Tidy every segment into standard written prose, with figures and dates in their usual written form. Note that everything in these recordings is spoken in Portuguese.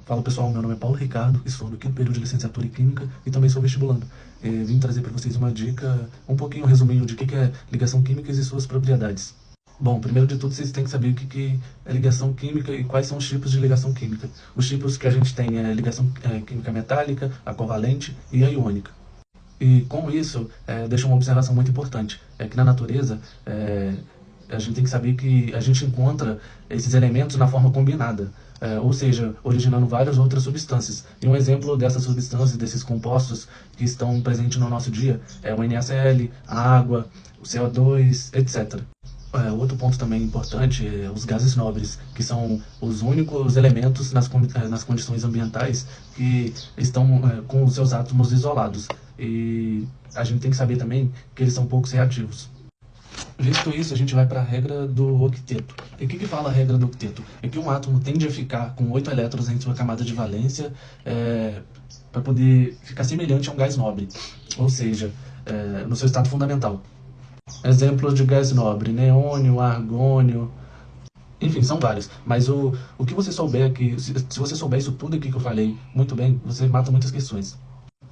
Fala pessoal, meu nome é Paulo Ricardo e sou do quinto período de licenciatura em Química e também sou vestibulando. Vim trazer para vocês uma dica, um pouquinho resuminho de que é ligação química e suas propriedades. Bom, primeiro de tudo vocês têm que saber o que é ligação química e quais são os tipos de ligação química. Os tipos que a gente tem é ligação química metálica, a covalente e a iônica. E com isso, deixa uma observação muito importante, é que na natureza a gente tem que saber que a gente encontra esses elementos na forma combinada, ou seja, originando várias outras substâncias. E um exemplo dessas substâncias, desses compostos que estão presentes no nosso dia, é o NaCl, a água, o CO2, etc. Outro ponto também importante é os gases nobres, que são os únicos elementos nas condições ambientais que estão com os seus átomos isolados. E a gente tem que saber também que eles são poucos reativos. Visto isso, a gente vai para a regra do octeto. E o que fala a regra do octeto? É que um átomo tende a ficar com 8 elétrons em sua camada de valência para poder ficar semelhante a um gás nobre, ou seja, no seu estado fundamental. Exemplos de gás nobre: neônio, argônio, enfim, são vários. Mas o que você souber aqui, se você souber isso tudo aqui que eu falei muito bem, você mata muitas questões.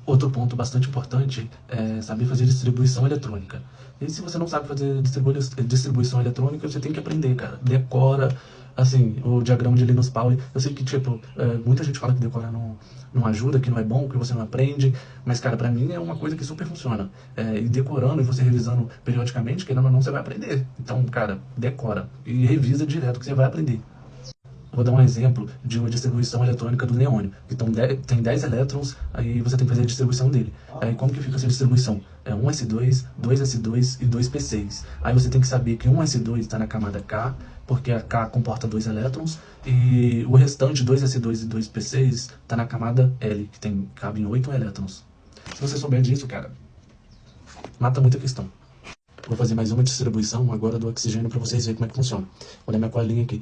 Outro ponto bastante importante é saber fazer distribuição eletrônica. E se você não sabe fazer distribuição eletrônica, você tem que aprender, cara. Decora, assim, o diagrama de Linus Pauling. Eu sei que, tipo, muita gente fala que decorar não ajuda, que não é bom, que você não aprende. Mas, cara, pra mim é uma coisa que super funciona. E decorando e você revisando periodicamente, querendo ou não, você vai aprender. Então, cara, decora e revisa direto que você vai aprender. Vou dar um exemplo de uma distribuição eletrônica do neônio. Então tem 10 elétrons, aí você tem que fazer a distribuição dele. Aí como que fica essa distribuição? É 1s2, 2s2 e 2p6. Aí você tem que saber que 1s2 está na camada K, porque a K comporta 2 elétrons, e o restante 2s2 e 2p6 está na camada L, que cabe em 8 elétrons. Se você souber disso, cara, mata muita questão. Vou fazer mais uma distribuição agora do oxigênio para vocês verem como é que funciona. Olha minha colinha aqui.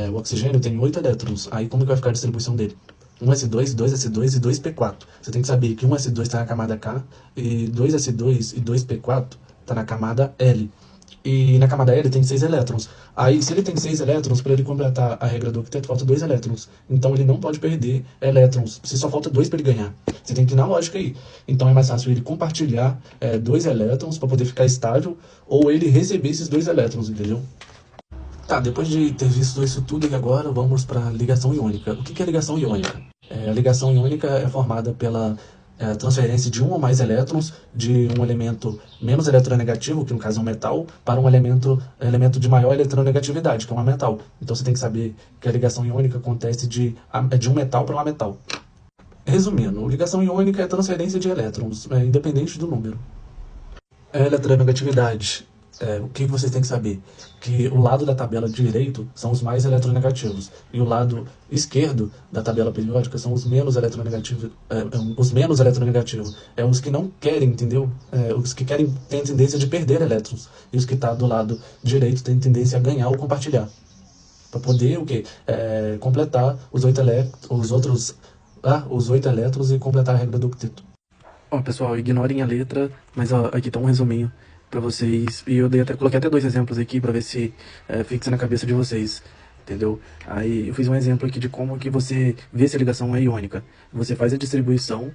O oxigênio tem 8 elétrons. Aí como que vai ficar a distribuição dele? 1s2, 2s2 e 2p4. Você tem que saber que 1s2 está na camada K e 2s2 e 2p4 está na camada L. E na camada L tem 6 elétrons. Aí, se ele tem 6 elétrons, para ele completar a regra do octeto, falta 2 elétrons. Então, ele não pode perder elétrons. Se só falta 2 para ele ganhar. Você tem que ir na lógica aí. Então, é mais fácil ele compartilhar 2 elétrons para poder ficar estável, ou ele receber esses 2 elétrons, entendeu? Tá, depois de ter visto isso tudo, agora vamos para a ligação iônica. O que é ligação iônica? A ligação iônica é formada pela transferência de um ou mais elétrons de um elemento menos eletronegativo, que no caso é um metal, para um elemento de maior eletronegatividade, que é um metal. Então você tem que saber que a ligação iônica acontece de um metal para um ametal. Resumindo, ligação iônica é transferência de elétrons, independente do número. A eletronegatividade. O que vocês têm que saber? Que o lado da tabela direito são os mais eletronegativos e o lado esquerdo da tabela periódica são os menos eletronegativos. Os que não querem, entendeu? Os que querem têm tendência de perder elétrons e os que estão do lado direito têm tendência a ganhar ou compartilhar. Para poder o quê? Completar os 8 elétrons e completar a regra do octeto. Pessoal, ignorem a letra, mas aqui está um resuminho para vocês, e eu coloquei até 2 exemplos aqui para ver se fixa na cabeça de vocês, entendeu? Aí eu fiz um exemplo aqui de como que você vê se a ligação é iônica. Você faz a distribuição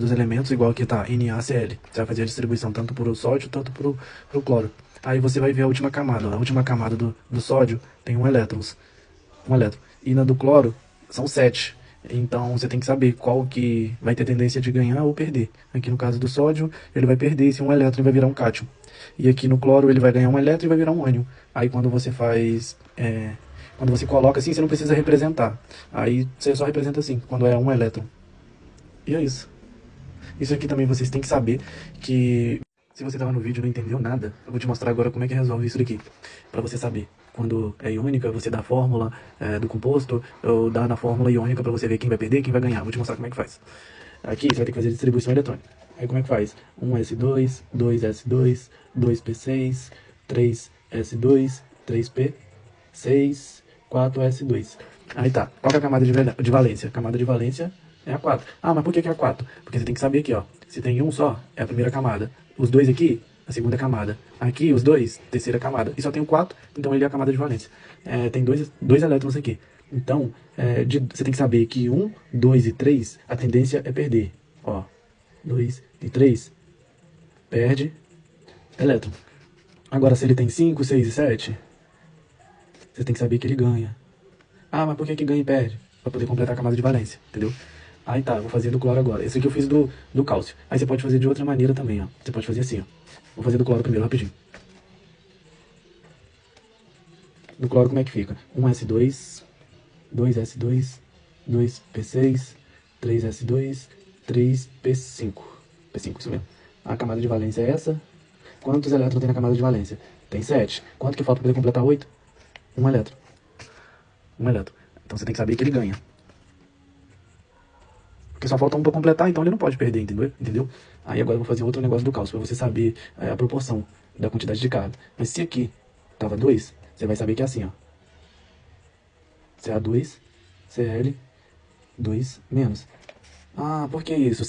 dos elementos igual que tá NaCl. Você vai fazer a distribuição tanto para o sódio, tanto para o cloro. Aí você vai ver a última camada. A última camada do sódio tem 1 elétron. E na do cloro são 7. Então você tem que saber qual que vai ter tendência de ganhar ou perder. Aqui no caso do sódio, ele vai perder esse 1 elétron e vai virar um cátion. E aqui no cloro ele vai ganhar 1 elétron e vai virar um ânion. Aí quando você quando você coloca assim, você não precisa representar. Aí você só representa assim, quando é 1 elétron. E é isso. Isso aqui também vocês têm que saber que... Se você estava no vídeo e não entendeu nada, eu vou te mostrar agora como é que resolve isso daqui. Para você saber. Quando é iônica, você dá a fórmula do composto, ou dá na fórmula iônica para você ver quem vai perder e quem vai ganhar. Vou te mostrar como é que faz. Aqui você vai ter que fazer distribuição eletrônica. Aí como é que faz? 1s2, 2s2, 2p6, 3s2, 3p6, 4s2. Aí tá. Qual que é a camada de valência? A camada de valência é a 4. Ah, mas por que é a 4? Porque você tem que saber aqui, ó. Se tem um só, é a primeira camada. Os dois aqui, a segunda camada. Aqui, os dois, terceira camada. E só tem o 4, então ele é a camada de valência. Tem dois elétrons aqui. Então, você tem que saber que 1, 2 e 3, a tendência é perder. Ó, 2 e 3, perde elétron. Agora, se ele tem 5, 6 e 7, você tem que saber que ele ganha. Ah, mas por que ganha e perde? Pra poder completar a camada de valência, entendeu? Aí tá, vou fazer do cloro agora. Esse aqui eu fiz do cálcio. Aí você pode fazer de outra maneira também, ó. Você pode fazer assim, ó. Vou fazer do cloro primeiro, rapidinho. Do cloro como é que fica? 1S2, 2S2, 2P6, 3S2, 3P5. P5, isso mesmo. A camada de valência é essa. Quantos elétrons tem na camada de valência? Tem 7. Quanto que falta para poder completar 8? 1 elétron. 1 elétron. Então você tem que saber que ele ganha. Porque só falta um para completar, então ele não pode perder, entendeu? Aí agora eu vou fazer outro negócio do cálcio, para você saber a proporção da quantidade de carga. Mas se aqui tava 2, você vai saber que é assim, ó. Ca2, Cl2 menos. Ah, por que isso?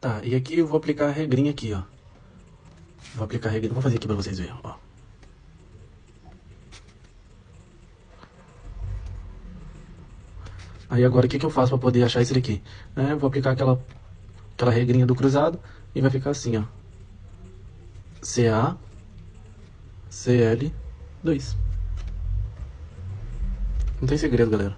Tá, e aqui eu vou aplicar a regrinha aqui, ó. Vou aplicar a regrinha, vou fazer aqui para vocês verem, ó. Aí agora o que eu faço para poder achar isso daqui? Eu vou aplicar aquela regrinha do cruzado e vai ficar assim, ó. CaCl2. Não tem segredo, galera.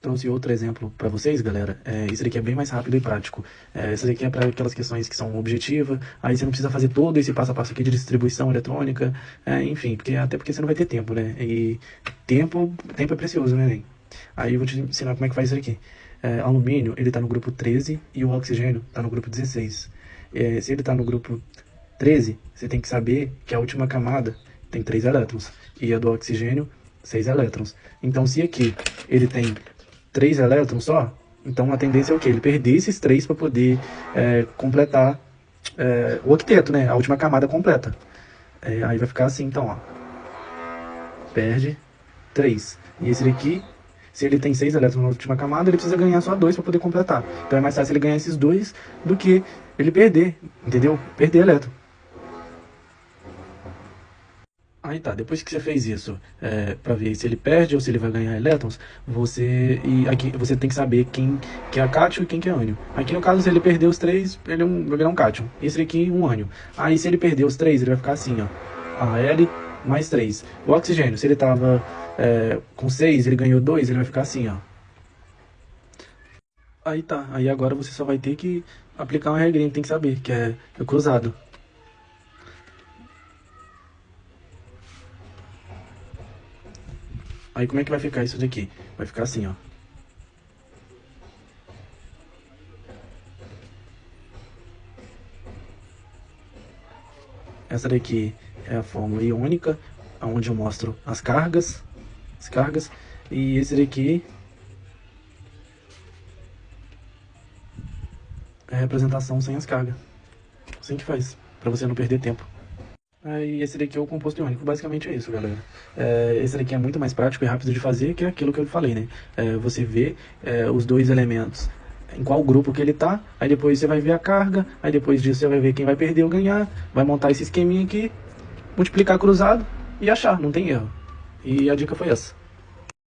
Trouxe outro exemplo para vocês, galera. Isso daqui é bem mais rápido e prático. Isso daqui é para aquelas questões que são objetivas. Aí você não precisa fazer todo esse passo a passo aqui de distribuição eletrônica. Enfim, até porque você não vai ter tempo, né? E tempo é precioso, né, Enem? Aí eu vou te ensinar como é que faz isso aqui. Alumínio, ele está no grupo 13 e o oxigênio está no grupo 16. Se ele está no grupo 13, você tem que saber que a última camada tem 3 elétrons e a do oxigênio 6 elétrons. Então, se aqui ele tem 3 elétrons só, então a tendência é o quê? Ele perder esses 3 para poder completar o octeto, né? A última camada completa. Aí vai ficar assim, então, ó. Perde 3. E esse daqui, se ele tem 6 elétrons na última camada, ele precisa ganhar só 2 para poder completar. Então é mais fácil ele ganhar esses 2 do que ele perder, entendeu? Perder elétron. Aí tá, depois que você fez isso, para ver se ele perde ou se ele vai ganhar elétrons, aqui você tem que saber quem que é cátion e quem que é ânion. Aqui no caso, se ele perder os 3, ele vai virar um cátion. Esse aqui, um ânion. Aí se ele perder os 3, ele vai ficar assim, ó. Al mais 3. O oxigênio, se ele tava com 6, ele ganhou 2, ele vai ficar assim, ó. Aí tá, aí agora você só vai ter que aplicar uma regrinha que tem que saber, que é o cruzado. Aí como é que vai ficar isso daqui? Vai ficar assim, ó. Essa daqui é a fórmula iônica, onde eu mostro as cargas. E esse daqui é a representação sem as cargas. Assim que faz, para você não perder tempo. E esse daqui é o composto iônico, basicamente é isso, galera. Esse daqui é muito mais prático e rápido de fazer, que é aquilo que eu falei, né? Você vê os dois elementos, em qual grupo que ele tá, aí depois você vai ver a carga, aí depois disso você vai ver quem vai perder ou ganhar, vai montar esse esqueminha aqui, multiplicar cruzado e achar, não tem erro. E a dica foi essa.